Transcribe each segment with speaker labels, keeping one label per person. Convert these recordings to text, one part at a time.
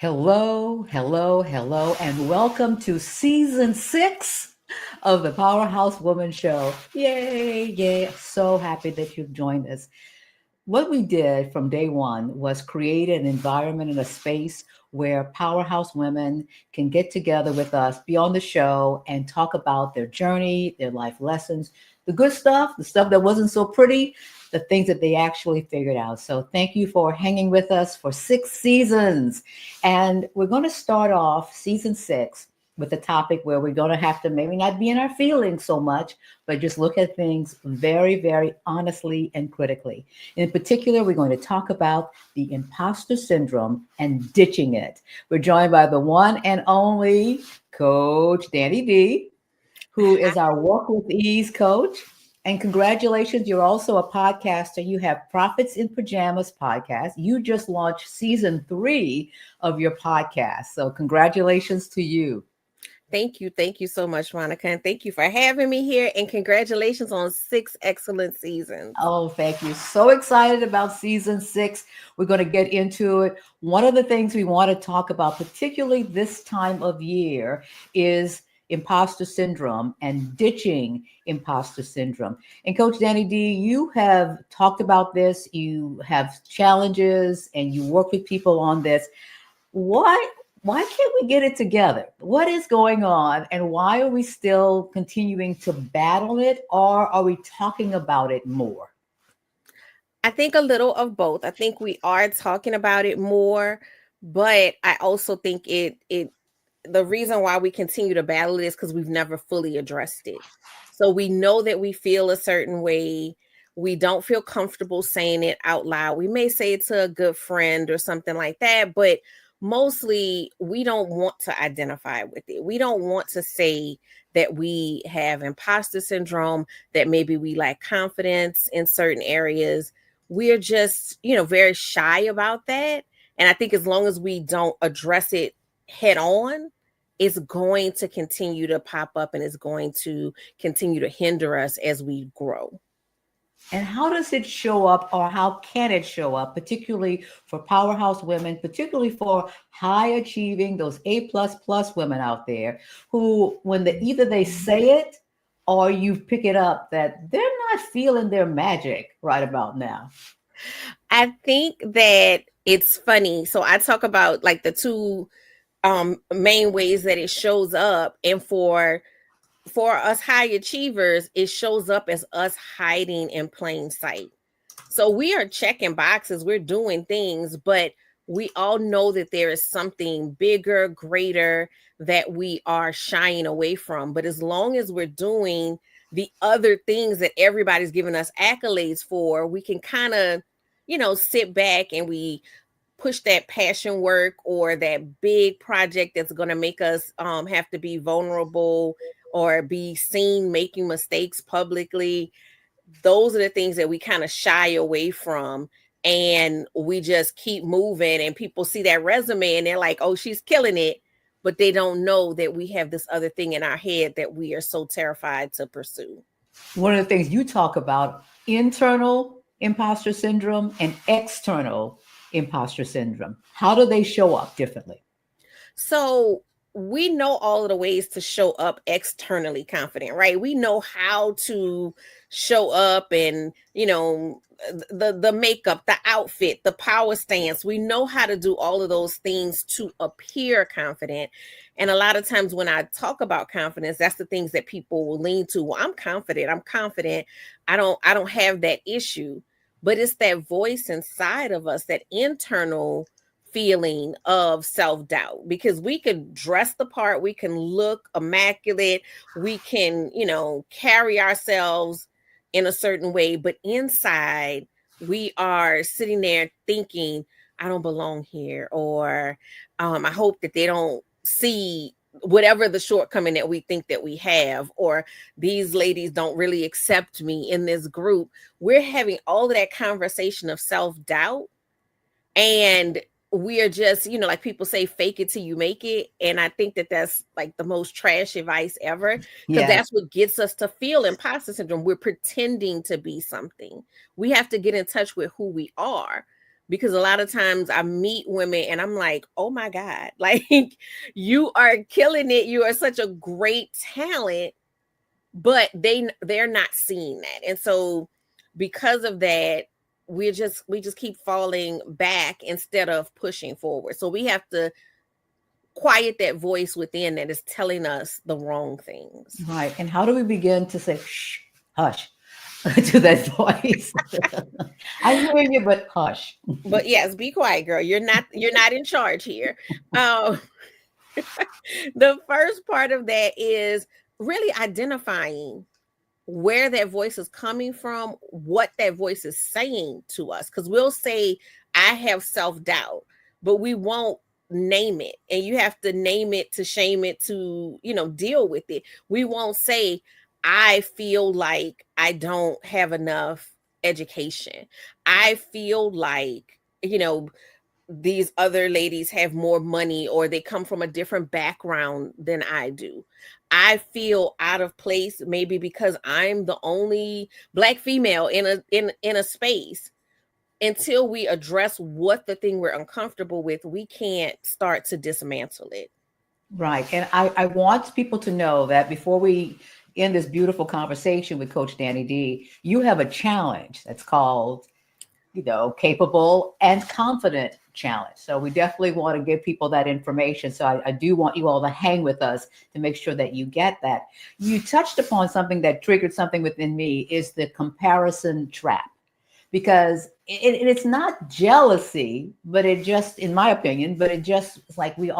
Speaker 1: Hello, hello, hello, and welcome to season 6 of the Powerhouse Woman Show. Yay, yay. So happy that you've joined us. What we did from day one was create an environment and a space where powerhouse women can get together with us, be on the show, and talk about their journey, their life lessons, the good stuff, the stuff that wasn't so pretty, the things that they actually figured out. So, thank you for hanging with us for 6 seasons. And we're going to start off season 6 with a topic where we're going to have to maybe not be in our feelings so much, but just look at things very, very honestly and critically. In particular, we're going to talk about the imposter syndrome and ditching it. We're joined by the one and only Coach Danny D, who is our Walk with Ease coach. And congratulations, you're also a podcaster. You have Profits in Pajamas podcast. You just launched season 3 of your podcast. So, congratulations to you.
Speaker 2: Thank you. Thank you so much, Monica. And thank you for having me here. And congratulations on 6 excellent seasons.
Speaker 1: Oh, thank you. So excited about season 6. We're going to get into it. One of the things we want to talk about, particularly this time of year, is imposter syndrome and ditching imposter syndrome. And Coach Danny D, you have talked about this. You have challenges and you work with people on this. Why can't we get it together? What is going on and why are we still continuing to battle it, or are we talking about it more?
Speaker 2: I think a little of both. I think we are talking about it more, but I also think it the reason why we continue to battle it is because we've never fully addressed it. So we know that we feel a certain way. We don't feel comfortable saying it out loud. We may say it to a good friend or something like that, but mostly we don't want to identify with it. We don't want to say that we have imposter syndrome, that maybe we lack confidence in certain areas. We're just, very shy about that. And I think as long as we don't address it head on, it's going to continue to pop up and it's going to continue to hinder us as we grow.
Speaker 1: And how does it show up, or how can it show up, particularly for powerhouse women, particularly for high achieving, those A++ women out there who, when either they say it or you pick it up, that they're not feeling their magic right about now?
Speaker 2: I think that it's funny. So I talk about like the two main ways that it shows up, and for us high achievers, it shows up as us hiding in plain sight. So we are checking boxes, we're doing things, but we all know that there is something bigger, greater that we are shying away from. But as long as we're doing the other things that everybody's giving us accolades for, we can kind of, sit back and we push that passion work or that big project that's going to make us have to be vulnerable or be seen making mistakes publicly. Those are the things that we kind of shy away from, and we just keep moving, and people see that resume and they're like, oh, she's killing it, but they don't know that we have this other thing in our head that we are so terrified to pursue.
Speaker 1: One of the things you talk about, internal imposter syndrome and external imposter syndrome. How do they show up differently?
Speaker 2: So we know all of the ways to show up externally confident, right? We know how to show up, and the makeup, the outfit, the power stance. We know how to do all of those things to appear confident. And a lot of times when I talk about confidence, that's the things that people will lean to. Well, I'm confident. I'm confident. I don't have that issue. But it's that voice inside of us, that internal feeling of self-doubt, because we can dress the part, we can look immaculate, we can, carry ourselves in a certain way, but inside we are sitting there thinking, I don't belong here, or I hope that they don't see whatever the shortcoming that we think that we have, or these ladies don't really accept me in this group. We're having all of that conversation of self-doubt, and we are just, like people say, fake it till you make it. And I think that that's like the most trash advice ever, because
Speaker 1: Yes.
Speaker 2: that's what gets us to feel imposter syndrome. We're pretending to be something. We have to get in touch with who we are. because a lot of times I meet women and I'm like, oh my God, like you are killing it. You are such a great talent, but they're not seeing that. And so because of that, we just keep falling back instead of pushing forward. So we have to quiet that voice within that is telling us the wrong things.
Speaker 1: Right. And how do we begin to say, shh, hush to that voice? I hear you, but hush.
Speaker 2: But yes, be quiet, girl. You're not in charge here. Um, the first part of that is really identifying where that voice is coming from, what that voice is saying to us. Because we'll say, I have self doubt, but we won't name it. And you have to name it to shame it to, deal with it. We won't say, I feel like I don't have enough education. I feel like, these other ladies have more money or they come from a different background than I do. I feel out of place maybe because I'm the only black female in a space. Until we address what the thing we're uncomfortable with, we can't start to dismantle it.
Speaker 1: Right. And I want people to know that before we end this beautiful conversation with Coach Danny D, you have a challenge that's called, capable and confident challenge. So we definitely want to give people that information. So I do want you all to hang with us to make sure that you get that. You touched upon something that triggered something within me is the comparison trap. Because it's not jealousy, but it just, in my opinion, but it just, it's like there's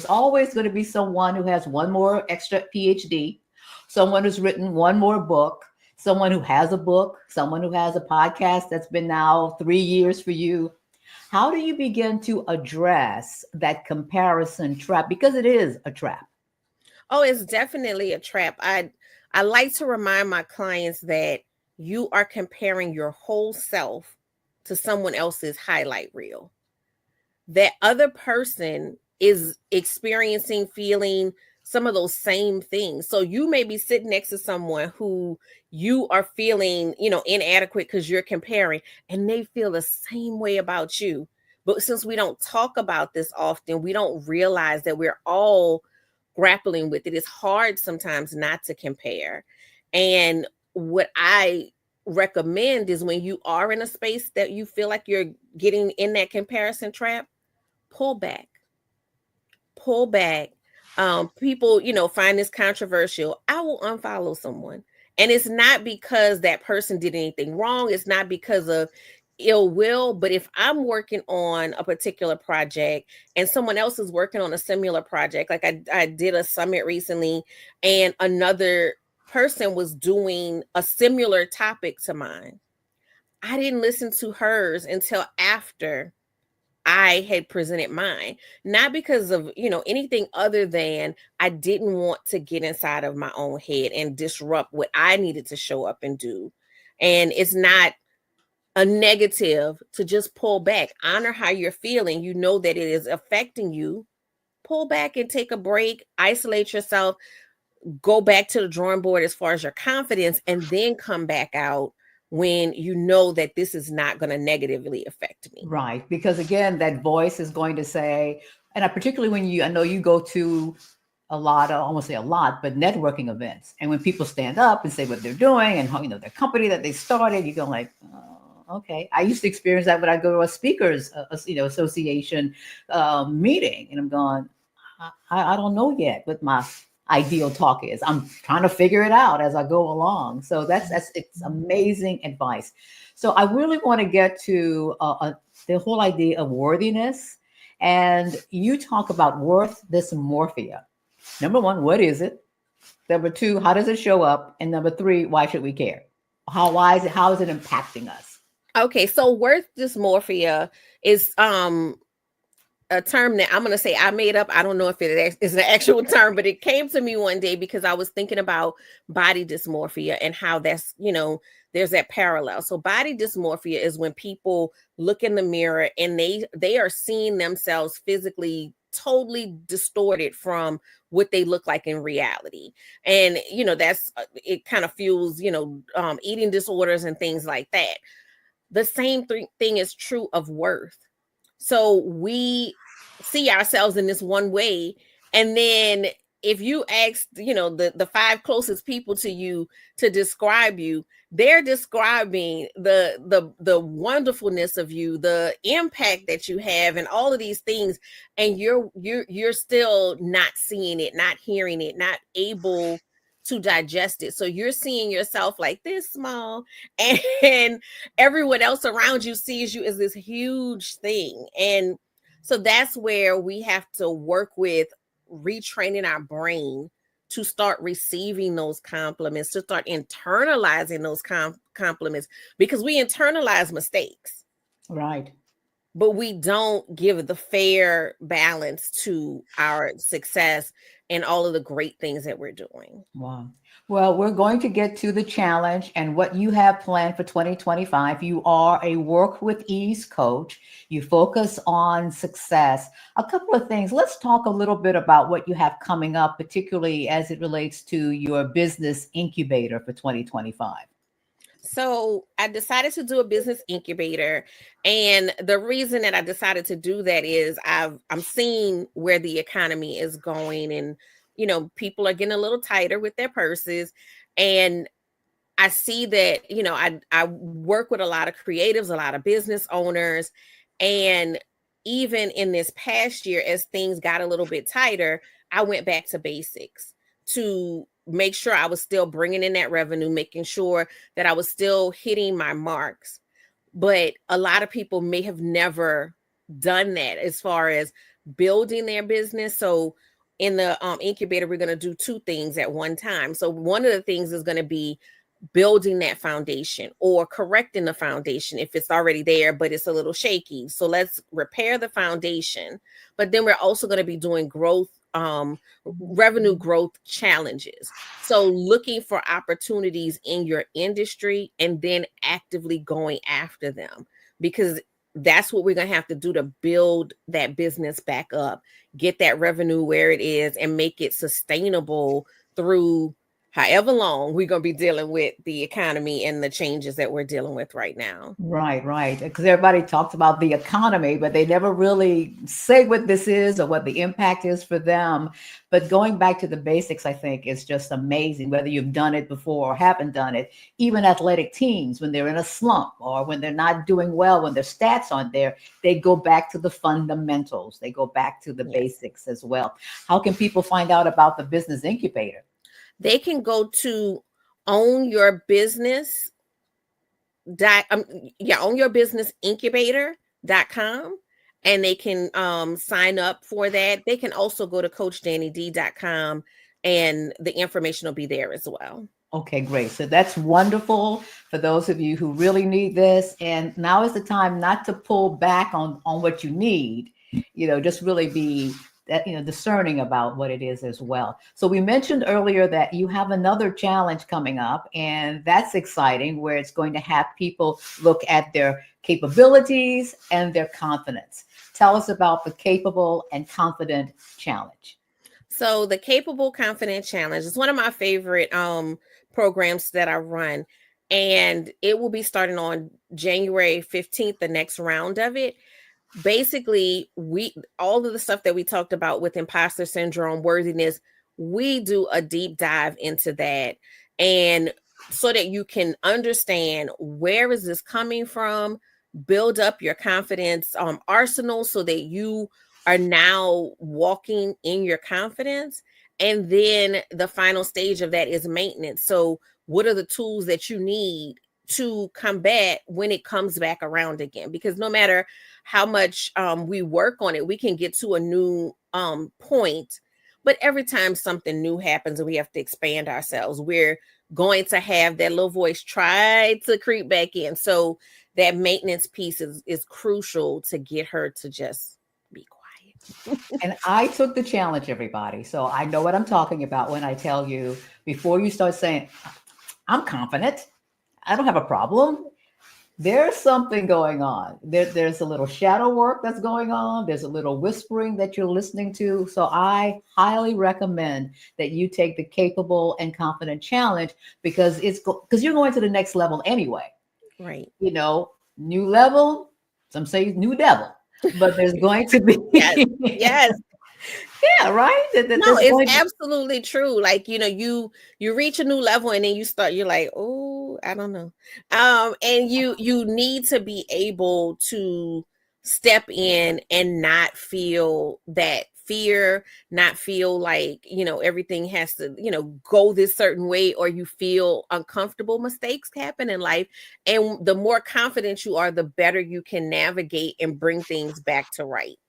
Speaker 1: always going to be someone who has one more extra PhD, someone who's written one more book, someone who has a book, someone who has a podcast that's been now 3 years for you. How do you begin to address that comparison trap? Because it is a trap.
Speaker 2: Oh, it's definitely a trap. I like to remind my clients that you are comparing your whole self to someone else's highlight reel. That other person is experiencing, feeling some of those same things. So you may be sitting next to someone who you are feeling, inadequate because you're comparing, and they feel the same way about you. But since we don't talk about this often, we don't realize that we're all grappling with it. It's hard sometimes not to compare. And what I recommend is when you are in a space that you feel like you're getting in that comparison trap, pull back. Pull back. People, find this controversial. I will unfollow someone. And it's not because that person did anything wrong. It's not because of ill will. But if I'm working on a particular project and someone else is working on a similar project, like I did a summit recently and another person was doing a similar topic to mine, I didn't listen to hers until after I had presented mine, not because of, anything other than I didn't want to get inside of my own head and disrupt what I needed to show up and do. And it's not a negative to just pull back, honor how you're feeling. You know that it is affecting you. Pull back and take a break, isolate yourself, go back to the drawing board as far as your confidence, and then come back out when you know that this is not going to negatively affect me.
Speaker 1: Right. Because again, that voice is going to say, and particularly when I know you go to a lot of, I won't say a lot, but networking events. And when people stand up and say what they're doing and how, their company that they started, you go like, oh, okay. I used to experience that when I go to a speakers, association meeting, and I'm going, I don't know yet what my ideal talk is. I'm trying to figure it out as I go along. So it's amazing advice. So I really want to get to the whole idea of worthiness. And you talk about worth dysmorphia. Number one, what is it? Number two, how does it show up? And number three, why should we care? How is it impacting us?
Speaker 2: Okay, so worth dysmorphia is a term that I'm going to say I made up. I don't know if it is an actual term, but it came to me one day because I was thinking about body dysmorphia and how that's, there's that parallel. So body dysmorphia is when people look in the mirror and they are seeing themselves physically totally distorted from what they look like in reality. And, that's, it kind of fuels, eating disorders and things like that. The same thing is true of worth. So we see ourselves in this one way, and then if you ask, the five closest people to you to describe you, they're describing the wonderfulness of you, the impact that you have, and all of these things, and you're still not seeing it, not hearing it, not able to digest it. So you're seeing yourself like this small, and everyone else around you sees you as this huge thing. And so that's where we have to work with retraining our brain to start receiving those compliments, to start internalizing those compliments, because we internalize mistakes.
Speaker 1: Right.
Speaker 2: But we don't give the fair balance to our success and all of the great things that we're doing.
Speaker 1: Wow. Well, we're going to get to the challenge and what you have planned for 2025. You are a work with ease coach. You focus on success. A couple of things. Let's talk a little bit about what you have coming up, particularly as it relates to your business incubator for 2025.
Speaker 2: So I decided to do a business incubator. And the reason that I decided to do that is I'm seeing where the economy is going, and people are getting a little tighter with their purses. And I see that, I work with a lot of creatives, a lot of business owners. And even in this past year, as things got a little bit tighter, I went back to basics to make sure I was still bringing in that revenue, making sure that I was still hitting my marks. But a lot of people may have never done that as far as building their business. So in the incubator, we're going to do two things at one time. So one of the things is going to be building that foundation, or correcting the foundation if it's already there but it's a little shaky. So let's repair the foundation. But then we're also going to be doing revenue growth challenges. So looking for opportunities in your industry and then actively going after them, because that's what we're going to have to do to build that business back up, get that revenue where it is, and make it sustainable through however long we're going to be dealing with the economy and the changes that we're dealing with right now.
Speaker 1: Right, right. Because everybody talks about the economy, but they never really say what this is or what the impact is for them. But going back to the basics, I think is just amazing, whether you've done it before or haven't done it. Even athletic teams, when they're in a slump or when they're not doing well, when their stats aren't there, they go back to the fundamentals. They go back to the basics as well. How can people find out about the business incubator?
Speaker 2: They can go to ownyourbusiness ownyourbusinessincubator.com, and they can sign up for that. They can also go to coachdannid.com, and the information will be there as well.
Speaker 1: Okay, great. So that's wonderful for those of you who really need this. And now is the time not to pull back on what you need, just really be that, discerning about what it is as well. So we mentioned earlier that you have another challenge coming up, and that's exciting, where it's going to have people look at their capabilities and their confidence. Tell us about the Capable and Confident Challenge.
Speaker 2: So the Capable Confident Challenge is one of my favorite programs that I run, and it will be starting on January 15th, the next round of it. Basically, all of the stuff that we talked about with imposter syndrome, worthiness, we do a deep dive into that, and so that you can understand where is this coming from, build up your confidence arsenal so that you are now walking in your confidence. And then the final stage of that is maintenance. So what are the tools that you need to combat when it comes back around again? Because no matter how much we work on it, we can get to a new point. But every time something new happens and we have to expand ourselves, we're going to have that little voice try to creep back in. So that maintenance piece is crucial to get her to just be quiet.
Speaker 1: And I took the challenge, everybody. So I know what I'm talking about when I tell you, before you start saying, I'm confident, I don't have a problem, there's something going on. There's a little shadow work that's going on. There's a little whispering that you're listening to. So I highly recommend that you take the Capable and Confident Challenge, because you're going to the next level anyway.
Speaker 2: Right.
Speaker 1: New level, some say new devil, but there's going to be,
Speaker 2: Yes, yes.
Speaker 1: yeah, right?
Speaker 2: No,
Speaker 1: There's
Speaker 2: it's
Speaker 1: going to,
Speaker 2: absolutely true. Like, you reach a new level and then you're like, oh, I don't know. And you need to be able to step in and not feel that fear, not feel like, everything has to, go this certain way, or you feel uncomfortable. Mistakes happen in life. And the more confident you are, the better you can navigate and bring things back to right.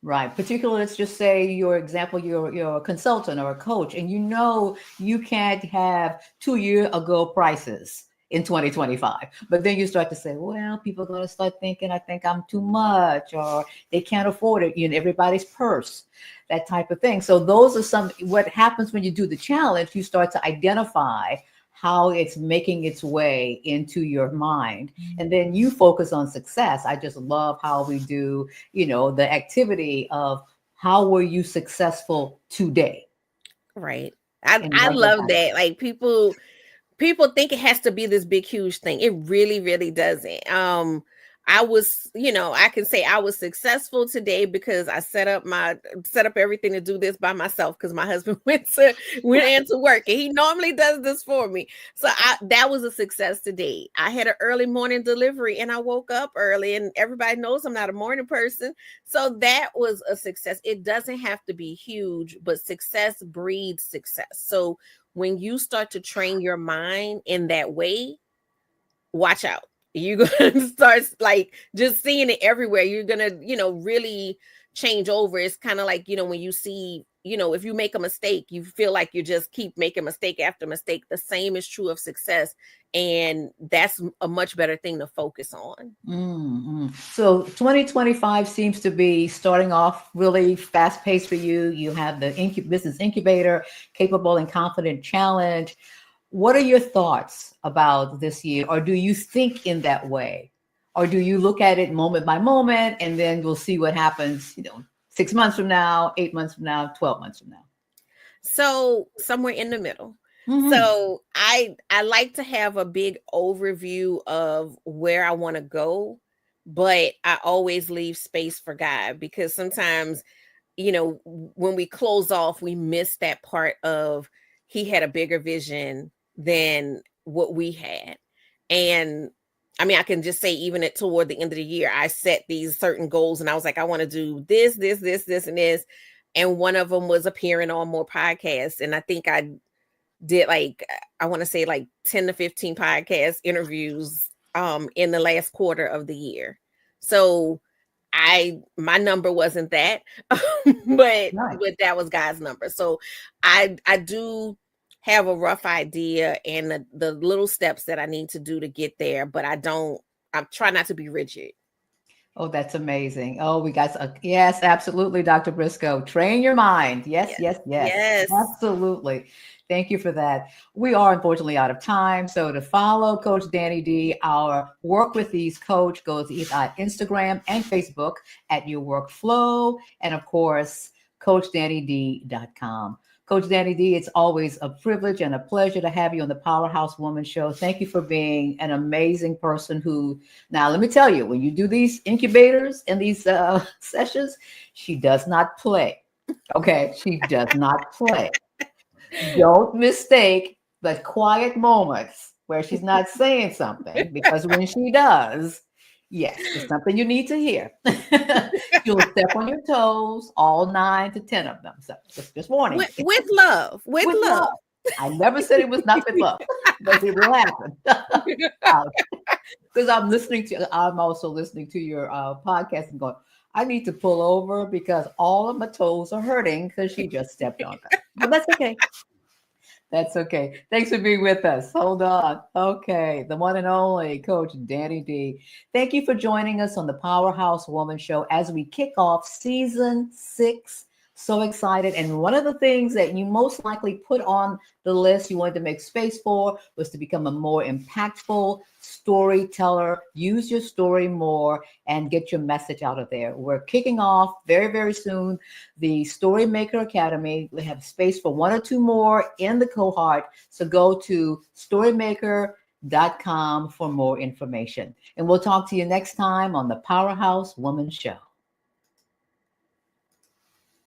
Speaker 1: right. Particularly, let's just say your example, you're a consultant or a coach, and you know you can't have 2 year ago prices in 2025. But then you start to say, well, people are going to start thinking, I think I'm too much, or they can't afford it, everybody's purse, that type of thing. So those are some, what happens when you do the challenge, you start to identify how it's making its way into your mind. And then you focus on success. I just love how we do, the activity of how were you successful today
Speaker 2: Right. I
Speaker 1: and
Speaker 2: I
Speaker 1: write that
Speaker 2: love
Speaker 1: down.
Speaker 2: that. Like, people think it has to be this big huge thing. It really really doesn't. I can say I was successful today because I set up everything to do this by myself, because my husband went into work and he normally does this for me. So that was a success today. I had an early morning delivery and I woke up early, and everybody knows I'm not a morning person. So that was a success. It doesn't have to be huge, but success breeds success. So when you start to train your mind in that way, watch out. You're gonna start like just seeing it everywhere. You're gonna, really change over. It's kind of like, when you see, if you make a mistake, you feel like you just keep making mistake after mistake. The same is true of success. And that's a much better thing to focus on.
Speaker 1: So 2025 seems to be starting off really fast paced for you. You have the business incubator, capable and confident challenge. What are your thoughts about this year? Or do you think in that way? Or do you look at it moment by moment and then we'll see what happens, 6 months from now, 8 months from now, 12 months from now?
Speaker 2: So somewhere in the middle.
Speaker 1: Hmm.
Speaker 2: So I like to have a big overview of where I want to go, but I always leave space for God, because sometimes, when we close off, we miss that part of he had a bigger vision than what we had. And I mean, I can just say, even toward the end of the year, I set these certain goals and I was like, I want to do this, and this. And one of them was appearing on more podcasts. And I think I did, like, I want to say like 10 to 15 podcast interviews in the last quarter of the year. So my number wasn't that,
Speaker 1: Right.
Speaker 2: but that was God's number. So I do have a rough idea and the little steps that I need to do to get there, but I try not to be rigid.
Speaker 1: Oh, that's amazing. Oh, we got, yes, absolutely, Dr. Briscoe. Train your mind. Yes,
Speaker 2: Yes.
Speaker 1: yes, yes.
Speaker 2: Yes.
Speaker 1: Absolutely. Thank you for that. We are unfortunately out of time. So to follow Coach Danny D, our Work with Ease coach goes on Instagram and Facebook at Your Workflow. And of course, CoachDannyD.com. Coach Danny D, it's always a privilege and a pleasure to have you on the Powerhouse Woman Show. Thank you for being an amazing person who, now let me tell you, when you do these incubators and these sessions, she does not play. Okay, she does not play. Don't mistake the quiet moments where she's not saying something, because when she does, yes, it's something you need to hear. You'll step on your toes, all 9 to 10 of them. So just warning.
Speaker 2: With love, with
Speaker 1: With
Speaker 2: love.
Speaker 1: love. I never said it was not with love, but it will happen. Because I'm also listening to your podcast and going, I need to pull over because all of my toes are hurting because she just stepped on them. But that's okay. That's okay. Thanks for being with us. Hold on. Okay. The one and only Coach Danny D. Thank you for joining us on the Powerhouse Woman Show as we kick off season 6. So excited. And one of the things that you most likely put on the list you wanted to make space for was to become a more impactful storyteller. Use your story more and get your message out of there. We're kicking off very, very soon the Story Maker Academy. We have space for 1 or 2 more in the cohort. So go to storymaker.com for more information. And we'll talk to you next time on the Powerhouse Woman Show.